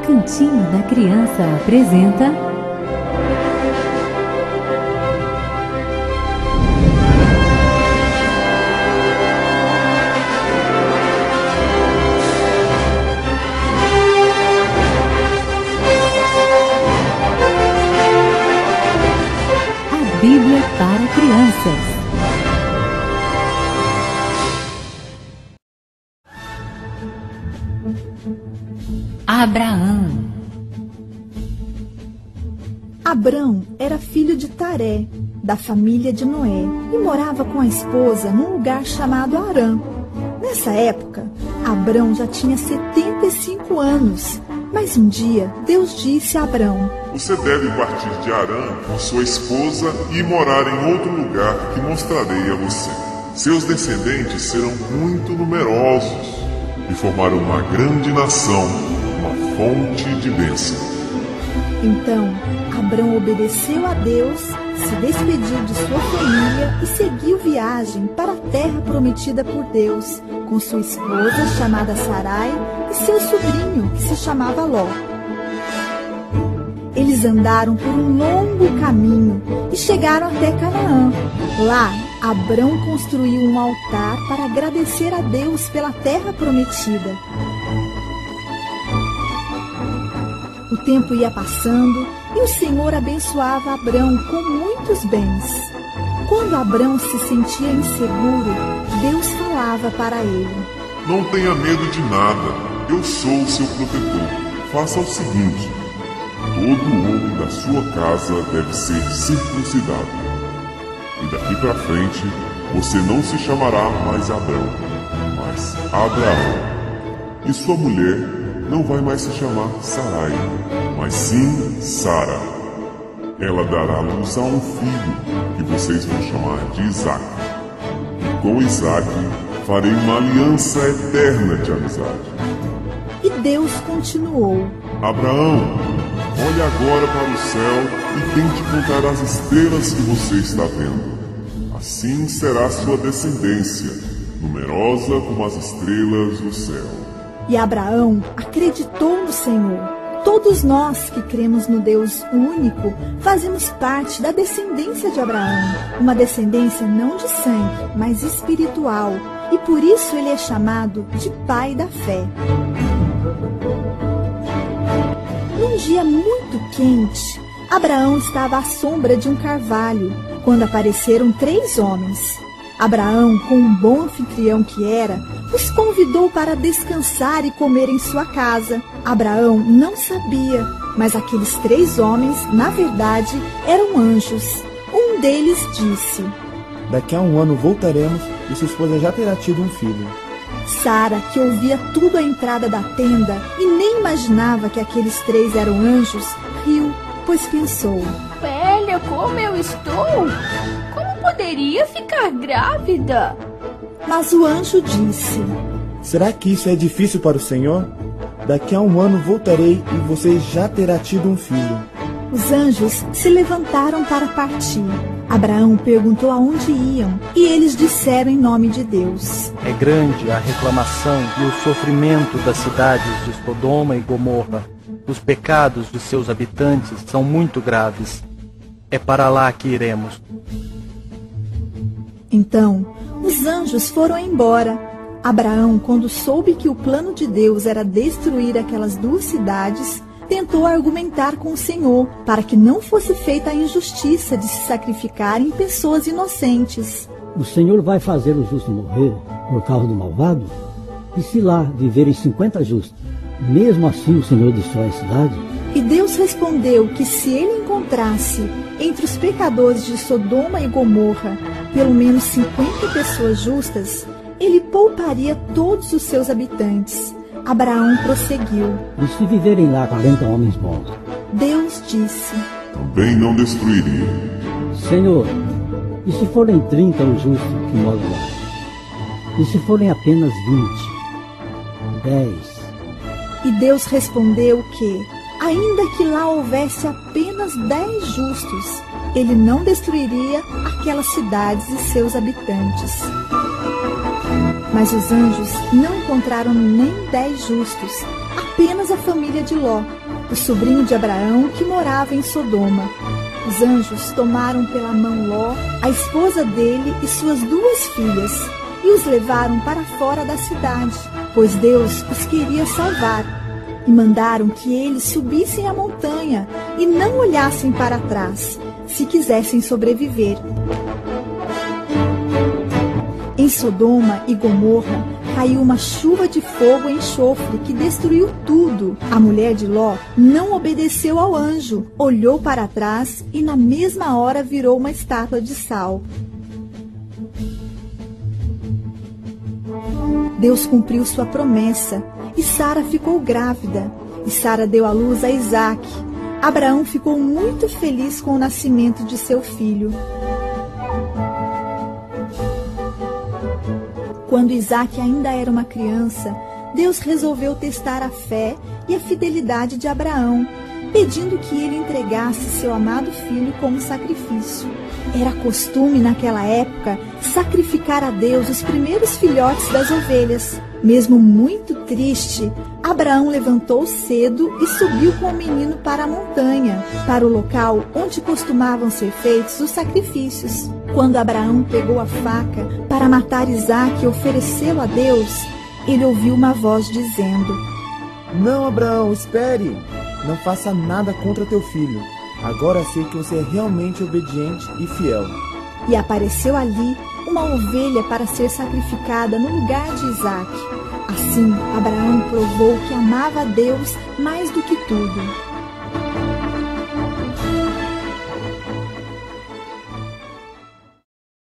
Cantinho da Criança apresenta a Bíblia para Crianças. Abrão era filho de Taré, da família de Noé, e morava com a esposa num lugar chamado Harã. Nessa época, Abrão já tinha 75 anos, mas um dia Deus disse a Abrão: Você deve partir de Harã com sua esposa e morar em outro lugar que mostrarei a você. Seus descendentes serão muito numerosos e formarão uma grande nação, uma fonte de bênção. Então, Abrão obedeceu a Deus, se despediu de sua família e seguiu viagem para a terra prometida por Deus, com sua esposa, chamada Sarai, e seu sobrinho, que se chamava Ló. Eles andaram por um longo caminho e chegaram até Canaã. Lá, Abrão construiu um altar para agradecer a Deus pela terra prometida. O tempo ia passando e o Senhor abençoava Abrão com muitos bens. Quando Abrão se sentia inseguro, Deus falava para ele: Não tenha medo de nada, eu sou o seu protetor. Faça o seguinte: todo homem da sua casa deve ser circuncidado. E daqui para frente, você não se chamará mais Abrão, mas Abraão. E sua mulher não vai mais se chamar Sarai, mas sim Sara. Ela dará luz a um filho, que vocês vão chamar de Isaque. E com Isaque farei uma aliança eterna de amizade. E Deus continuou: Abraão, olhe agora para o céu e tente contar as estrelas que você está vendo. Assim será sua descendência, numerosa como as estrelas do céu. E Abraão acreditou no Senhor. Todos nós que cremos no Deus único fazemos parte da descendência de Abraão. Uma descendência não de sangue, mas espiritual. E por isso ele é chamado de Pai da Fé. Num dia muito quente, Abraão estava à sombra de um carvalho, quando apareceram 3 homens. Abraão, como um bom anfitrião que era, os convidou para descansar e comer em sua casa. Abraão não sabia, mas aqueles 3 homens, na verdade, eram anjos. Um deles disse: Daqui a um ano voltaremos e sua esposa já terá tido um filho. Sara, que ouvia tudo à entrada da tenda e nem imaginava que aqueles 3 eram anjos, riu, pois pensou: Velha como eu estou, como poderia ficar grávida? Mas o anjo disse: Será que isso é difícil para o Senhor? Daqui a um ano voltarei e você já terá tido um filho. Os anjos se levantaram para partir. Abraão perguntou aonde iam e eles disseram em nome de Deus: É grande a reclamação e o sofrimento das cidades de Sodoma e Gomorra. Os pecados de seus habitantes são muito graves. É para lá que iremos. Então, os anjos foram embora. Abraão, quando soube que o plano de Deus era destruir aquelas 2 cidades, tentou argumentar com o Senhor para que não fosse feita a injustiça de se sacrificarem pessoas inocentes. O Senhor vai fazer o justo morrer por causa do malvado? E se lá viverem 50 justos, mesmo assim o Senhor destrói a cidade? E Deus respondeu que se ele encontrasse entre os pecadores de Sodoma e Gomorra pelo menos 50 pessoas justas, ele pouparia todos os seus habitantes. Abraão prosseguiu: E se viverem lá 40 homens bons? Deus disse: Também não destruiria. Senhor, e se forem 30 os justos que moram lá? E se forem apenas 20? 10? E Deus respondeu que, ainda que lá houvesse apenas 10 justos, ele não destruiria aquelas cidades e seus habitantes. Mas os anjos não encontraram nem 10 justos, apenas a família de Ló, o sobrinho de Abraão que morava em Sodoma. Os anjos tomaram pela mão Ló, a esposa dele e suas 2 filhas, e os levaram para fora da cidade, pois Deus os queria salvar. E mandaram que eles subissem a montanha e não olhassem para trás, se quisessem sobreviver. Em Sodoma e Gomorra caiu uma chuva de fogo e enxofre que destruiu tudo. A mulher de Ló não obedeceu ao anjo, olhou para trás e na mesma hora virou uma estátua de sal. Deus cumpriu sua promessa e Sara ficou grávida. E Sara deu à luz a Isaque. Abraão ficou muito feliz com o nascimento de seu filho. Quando Isaque ainda era uma criança, Deus resolveu testar a fé e a fidelidade de Abraão, pedindo que ele entregasse seu amado filho como sacrifício. Era costume naquela época sacrificar a Deus os primeiros filhotes das ovelhas. Mesmo muito triste, Abraão levantou cedo e subiu com o menino para a montanha, para o local onde costumavam ser feitos os sacrifícios. Quando Abraão pegou a faca para matar Isaque e oferecê-lo a Deus, ele ouviu uma voz dizendo: Não, Abraão, espere! Não faça nada contra teu filho. Agora sei que você é realmente obediente e fiel. E apareceu ali uma ovelha para ser sacrificada no lugar de Isaque. Assim, Abraão provou que amava a Deus mais do que tudo.